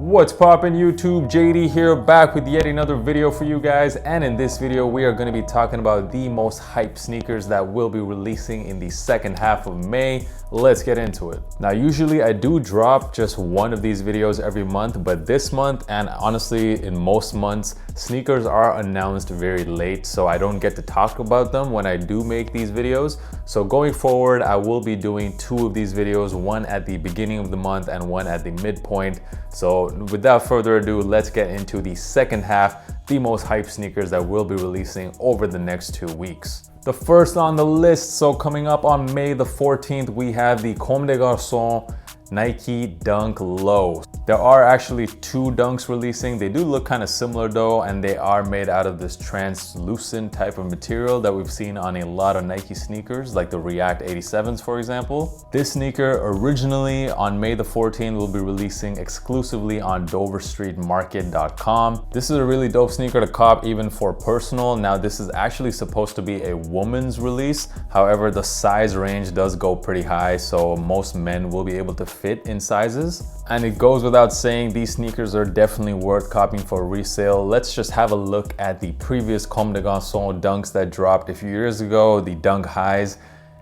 What's poppin' YouTube? JD here, back with yet another video for you guys, and in this video we are going to be talking about the most hyped sneakers that will be releasing in the second half of May. Let's get into it. Now usually I do drop just one of these videos every month, but this month, and honestly in most months, sneakers are announced very late, so I don't get to talk about them when I do make these videos. So going forward, I will be doing two of these videos, one at the beginning of the month and one at the midpoint. So without further ado, let's get into the second half, the most hyped sneakers that will be releasing over the next 2 weeks. The first on the list, so coming up on May the 14th, we have the Comme des Garçons Nike Dunk Low. There are actually two dunks releasing. They do look kind of similar though, and they are made out of this translucent type of material that we've seen on a lot of Nike sneakers, like the React 87s, for example. This sneaker originally on May the 14th will be releasing exclusively on DoverStreetMarket.com. This is a really dope sneaker to cop even for personal. Now this is actually supposed to be a woman's release. However, the size range does go pretty high, so most men will be able to fit in sizes. And it goes without saying, these sneakers are definitely worth copying for resale. Let's just have a look at the previous Comme des Garçons dunks that dropped a few years ago, the Dunk Highs.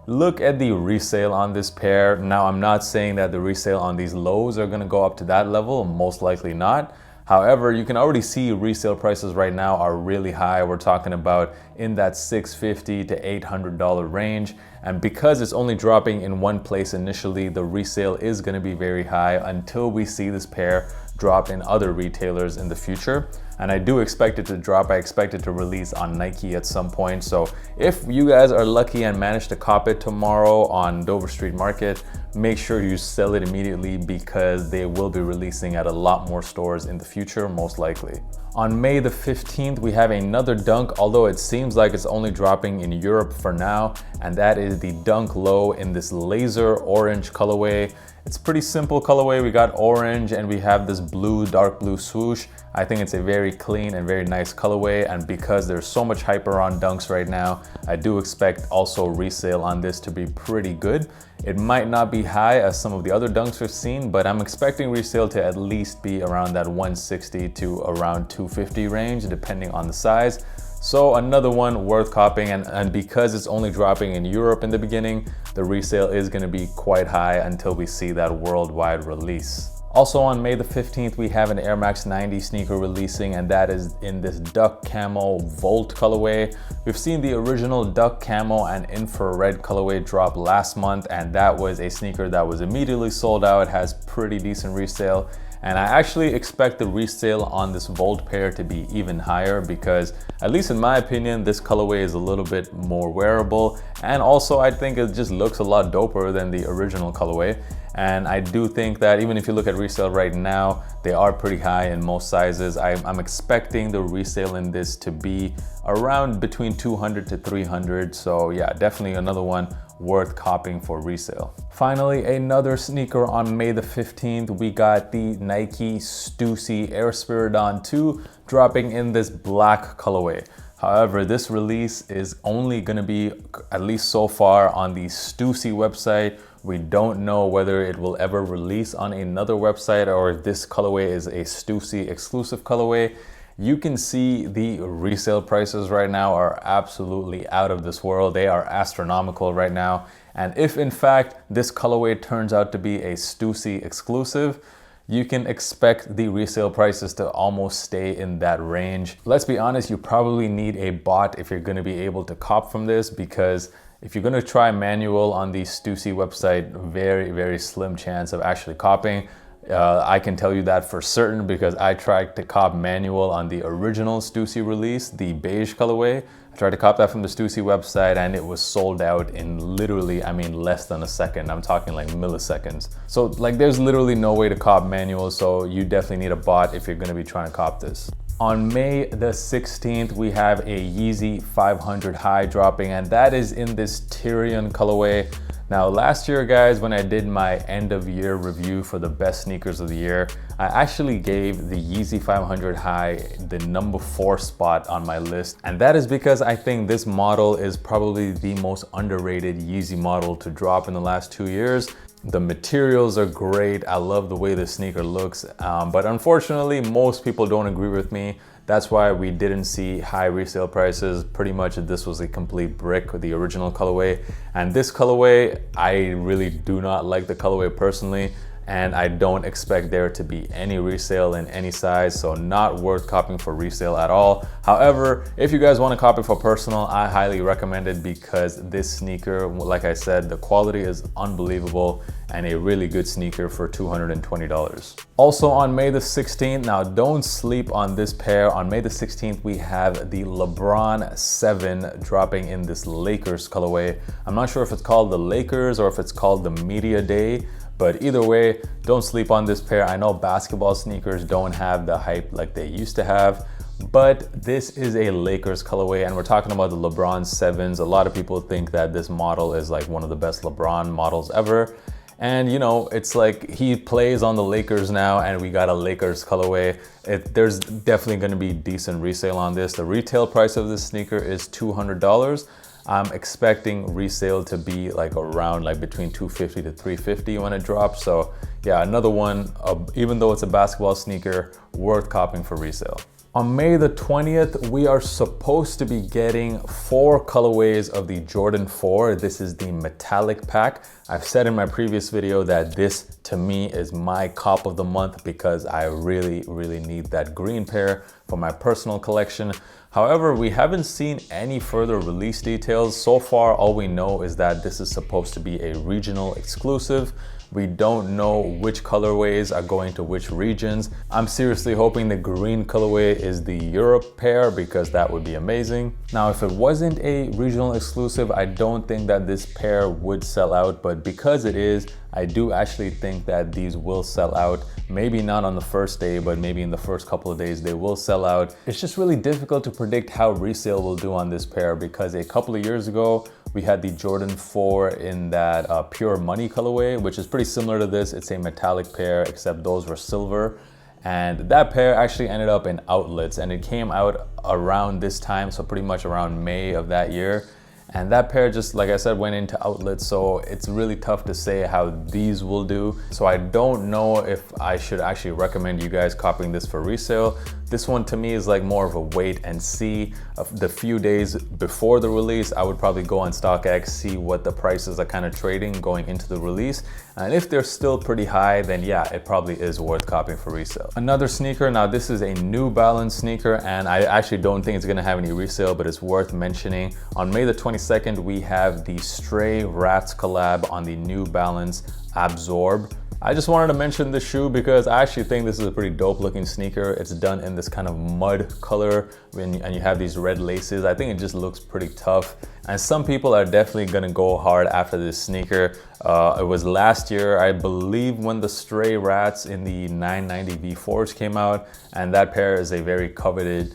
Look at the resale on this pair. Now, I'm not saying that the resale on these lows are gonna go up to that level, most likely not. However, you can already see resale prices right now are really high. We're talking about in that $650 to $800 range. And because it's only dropping in one place initially, the resale is going to be very high until we see this pair drop in other retailers in the future. And I do expect it to drop. I expect it to release on Nike at some point. So if you guys are lucky and manage to cop it tomorrow on Dover Street Market, make sure you sell it immediately because they will be releasing at a lot more stores in the future, most likely. On May the 15th, we have another dunk, although it seems like it's only dropping in Europe for now, and that is the Dunk Low in this laser orange colorway. It's pretty simple colorway. We got orange and we have this blue, dark blue swoosh. I think it's a very clean and very nice colorway, and because there's so much hype around dunks right now, I do expect also resale on this to be pretty good. It might not be high as some of the other dunks we've seen, but I'm expecting resale to at least be around that 160 to around 250 range, depending on the size. So another one worth copying, and because it's only dropping in Europe in the beginning, the resale is going to be quite high until we see that worldwide release. Also on May the 15th, we have an Air Max 90 sneaker releasing, and that is in this Duck Camo Volt colorway. We've seen the original Duck Camo and infrared colorway drop last month, and that was a sneaker that was immediately sold out, has pretty decent resale. And I actually expect the resale on this Volt pair to be even higher because, at least in my opinion, this colorway is a little bit more wearable. And also I think it just looks a lot doper than the original colorway. And I do think that even if you look at resale right now, they are pretty high in most sizes. I'm expecting the resale in this to be around between 200 to 300. So yeah, definitely another one worth copying for resale. Finally, another sneaker on May the 15th, we got the Nike Stussy Air Spiridon 2 dropping in this black colorway. However, this release is only going to be, at least so far, on the Stussy website. We don't know whether it will ever release on another website or if this colorway is a Stussy exclusive colorway. You can see the resale prices right now are absolutely out of this world. They are astronomical right now. And if in fact this colorway turns out to be a Stussy exclusive, you can expect the resale prices to almost stay in that range. Let's be honest, you probably need a bot if you're going to be able to cop from this, because if you're going to try manual on the Stussy website, very, very slim chance of actually copying. I can tell you that for certain because I tried to cop manual on the original Stussy release, the beige colorway. I tried to cop that from the Stussy website and it was sold out in literally, I mean, less than a second. I'm talking like milliseconds. So like there's literally no way to cop manual, so you definitely need a bot if you're going to be trying to cop this. On May the 16th, we have a Yeezy 500 high dropping, and that is in this Tyrion colorway. Now last year, guys, when I did my end of year review for the best sneakers of the year, I actually gave the Yeezy 500 high the number 4 spot on my list. And that is because I think this model is probably the most underrated Yeezy model to drop in the last 2 years. The materials are great. I love the way the sneaker looks, but unfortunately, most people don't agree with me. That's why we didn't see high resale prices. Pretty much this was a complete brick, the original colorway. And this colorway, I really do not like the colorway personally, and I don't expect there to be any resale in any size, so not worth copying for resale at all. However, if you guys want to copy for personal, I highly recommend it because this sneaker, like I said, the quality is unbelievable and a really good sneaker for $220. Also on May the 16th, now don't sleep on this pair. On May the 16th, we have the LeBron 7 dropping in this Lakers colorway. I'm not sure if it's called the Lakers or if it's called the Media Day, but either way, don't sleep on this pair. I know basketball sneakers don't have the hype like they used to have, but this is a Lakers colorway and we're talking about the LeBron 7s. A lot of people think that this model is like one of the best LeBron models ever. And you know, it's like he plays on the Lakers now and we got a Lakers colorway. There's definitely gonna be decent resale on this. The retail price of this sneaker is $200. I'm expecting resale to be like around like between $250 to $350 when it drops. So yeah, another one, even though it's a basketball sneaker, worth copying for resale. On May the 20th, we are supposed to be getting 4 colorways of the Jordan 4. This is the metallic pack. I've said in my previous video that this to me is my cop of the month because I really need that green pair for my personal collection. However, we haven't seen any further release details. So far, all we know is that this is supposed to be a regional exclusive. We don't know which colorways are going to which regions. I'm seriously hoping the green colorway is the Europe pair because that would be amazing. Now, if it wasn't a regional exclusive, I don't think that this pair would sell out, but because it is, I do actually think that these will sell out. Maybe not on the first day, but maybe in the first couple of days they will sell out. It's just really difficult to predict how resale will do on this pair because a couple of years ago, we had the Jordan 4 in that pure money colorway, which is pretty similar to this. It's a metallic pair, except those were silver. And that pair actually ended up in outlets and it came out around this time, so pretty much around May of that year. And that pair just, like I said, went into outlets, so it's really tough to say how these will do. So I don't know if I should actually recommend you guys copying this for resale. This one to me is like more of a wait and see. The few days before the release, I would probably go on StockX, see what the prices are kind of trading going into the release. And if they're still pretty high, then yeah, it probably is worth copying for resale. Another sneaker, now this is a New Balance sneaker and I actually don't think it's gonna have any resale, but it's worth mentioning. On May the 22nd, we have the Stray Rats collab on the New Balance Absorb. I just wanted to mention this shoe because I actually think this is a pretty dope looking sneaker. It's done in this kind of mud color and you have these red laces. I think it just looks pretty tough. And some people are definitely gonna go hard after this sneaker. It was last year, I believe, when the Stray Rats in the 990 V4s came out, and that pair is a very coveted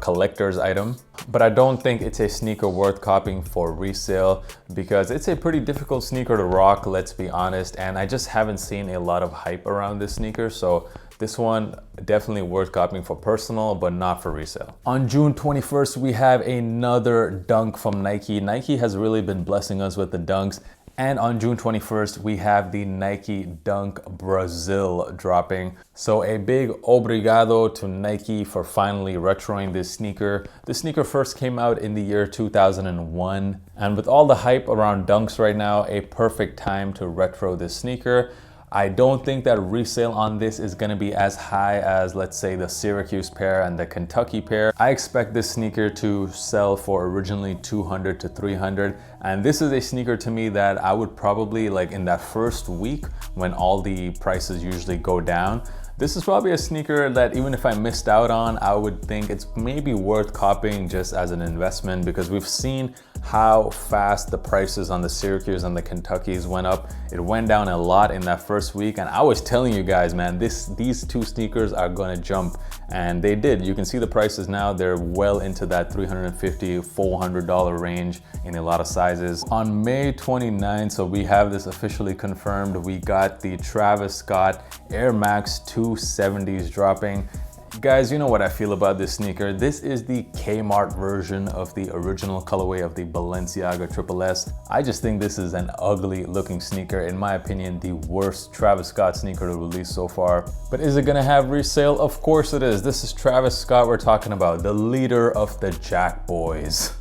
collector's item. But I don't think it's a sneaker worth copying for resale because it's a pretty difficult sneaker to rock, let's be honest, and I just haven't seen a lot of hype around this sneaker. So this one definitely worth copying for personal, but not for resale. On June 21st, we have another dunk from Nike. Nike has really been blessing us with the dunks. And on June 21st, we have the Nike Dunk Brazil dropping. So a big obrigado to Nike for finally retroing this sneaker. This sneaker first came out in the year 2001. And with all the hype around dunks right now, a perfect time to retro this sneaker. I don't think that resale on this is gonna be as high as, let's say, the Syracuse pair and the Kentucky pair. I expect this sneaker to sell for originally $200 to $300. And this is a sneaker to me that I would probably, like in that first week when all the prices usually go down, this is probably a sneaker that even if I missed out on, I would think it's maybe worth copying just as an investment because we've seen how fast the prices on the Syracuse and the Kentuckys went up. It went down a lot in that first week, and I was telling you guys, man, these two sneakers are gonna jump, and they did. You can see the prices now, they're well into that $350, $400 range in a lot of sizes. On May 29th, so we have this officially confirmed, we got the Travis Scott Air Max 270s dropping. Guys, you know what I feel about this sneaker. This is the Kmart version of the original colorway of the Balenciaga Triple S. I just think this is an ugly looking sneaker. In my opinion, the worst Travis Scott sneaker to release so far. But is it gonna have resale? Of course it is. This is Travis Scott we're talking about, the leader of the Jack Boys.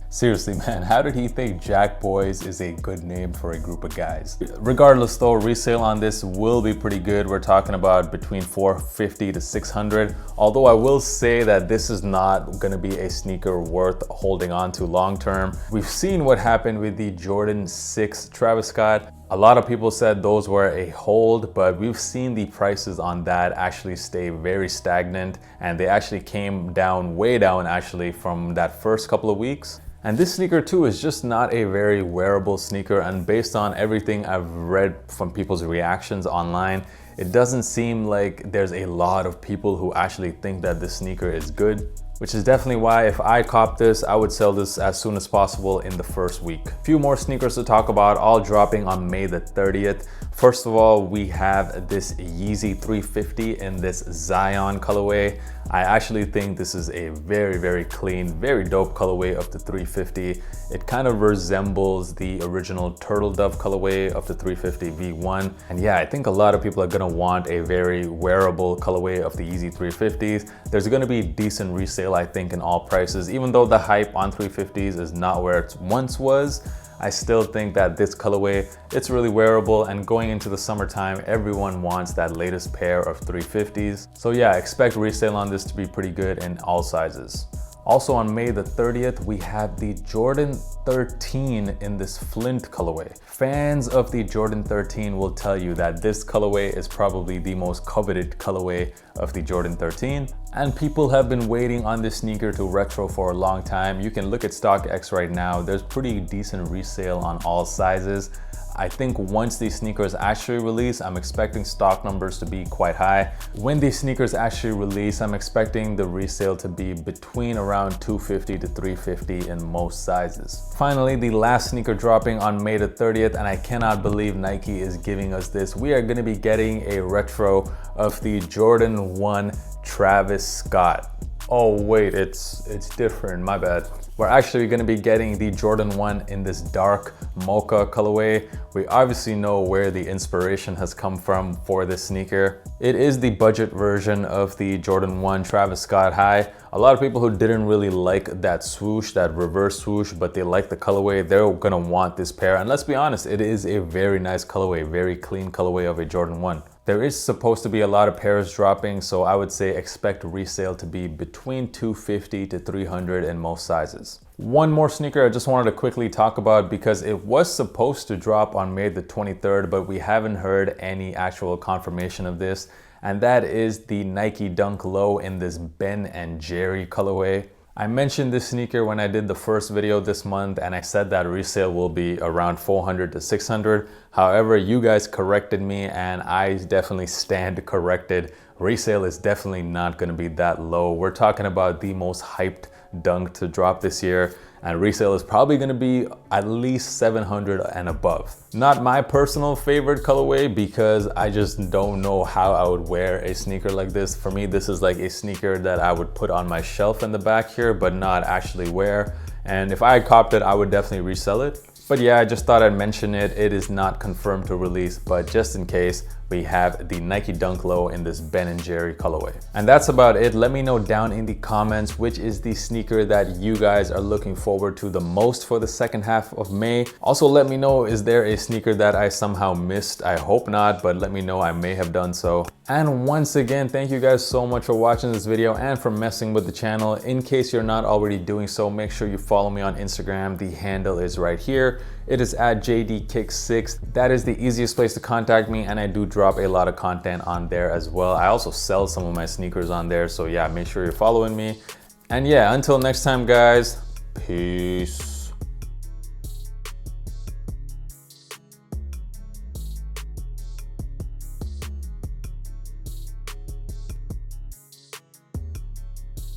Seriously, man, how did he think Jack Boys is a good name for a group of guys? Regardless though, resale on this will be pretty good. We're talking about between $450 to $600. Although I will say that this is not gonna be a sneaker worth holding on to long term. We've seen what happened with the Jordan 6 Travis Scott. A lot of people said those were a hold, but we've seen the prices on that actually stay very stagnant, and they actually came down, way down actually, from that first couple of weeks. And this sneaker too is just not a very wearable sneaker, and based on everything I've read from people's reactions online, it doesn't seem like there's a lot of people who actually think that this sneaker is good, which is definitely why if I cop this, I would sell this as soon as possible in the first week. A few more sneakers to talk about, all dropping on May the 30th. First of all, we have this Yeezy 350 in this Zion colorway. I actually think this is a very, very clean, very dope colorway of the 350. It kind of resembles the original Turtle Dove colorway of the 350 V1. And yeah, I think a lot of people are gonna want a very wearable colorway of the Yeezy 350s. There's gonna be decent resale, I think, in all prices. Even though the hype on 350s is not where it once was, I still think that this colorway, it's really wearable, and going into the summertime, everyone wants that latest pair of 350s. So yeah, expect resale on this to be pretty good in all sizes. Also on May the 30th, we have the Jordan 13 in this Flint colorway. Fans of the Jordan 13 will tell you that this colorway is probably the most coveted colorway of the Jordan 13. And people have been waiting on this sneaker to retro for a long time. You can look at StockX right now. There's pretty decent resale on all sizes. I think once these sneakers actually release, I'm expecting stock numbers to be quite high. When these sneakers actually release, I'm expecting the resale to be between around $250 to $350 in most sizes. Finally, the last sneaker dropping on May the 30th, and I cannot believe Nike is giving us this. We are gonna be getting a retro of the Jordan 1 Travis Scott. Oh wait, it's different, my bad. We're actually gonna be getting the Jordan 1 in this dark mocha colorway. We obviously know where the inspiration has come from for this sneaker. It is the budget version of the Jordan 1 Travis Scott High. A lot of people who didn't really like that swoosh, that reverse swoosh, but they like the colorway, they're gonna want this pair. And let's be honest, it is a very nice colorway, very clean colorway of a Jordan 1. There is supposed to be a lot of pairs dropping, so I would say expect resale to be between $250 to $300 in most sizes. One more sneaker I just wanted to quickly talk about because it was supposed to drop on May the 23rd, but we haven't heard any actual confirmation of this, and that is the Nike Dunk Low in this Ben and Jerry colorway. I mentioned this sneaker when I did the first video this month, and I said that resale will be around $400 to $600. However, you guys corrected me, and I definitely stand corrected. Resale is definitely not gonna be that low. We're talking about the most hyped dunk to drop this year, and resale is probably gonna be at least $700 and above. Not my personal favorite colorway because I just don't know how I would wear a sneaker like this. For me, this is like a sneaker that I would put on my shelf in the back here, but not actually wear. And if I had copped it, I would definitely resell it. But yeah, I just thought I'd mention it. It is not confirmed to release, but just in case, we have the Nike Dunk Low in this Ben & Jerry colorway. And that's about it. Let me know down in the comments which is the sneaker that you guys are looking forward to the most for the second half of May. Also, let me know, is there a sneaker that I somehow missed? I hope not, but let me know, I may have done so. And once again, thank you guys so much for watching this video and for messing with the channel. In case you're not already doing so, make sure you follow me on Instagram. The handle is right here. It is at JDKicks6. That is the easiest place to contact me, and I do drop a lot of content on there as well. I also sell some of my sneakers on there, so yeah, make sure you're following me. And yeah, until next time guys, peace.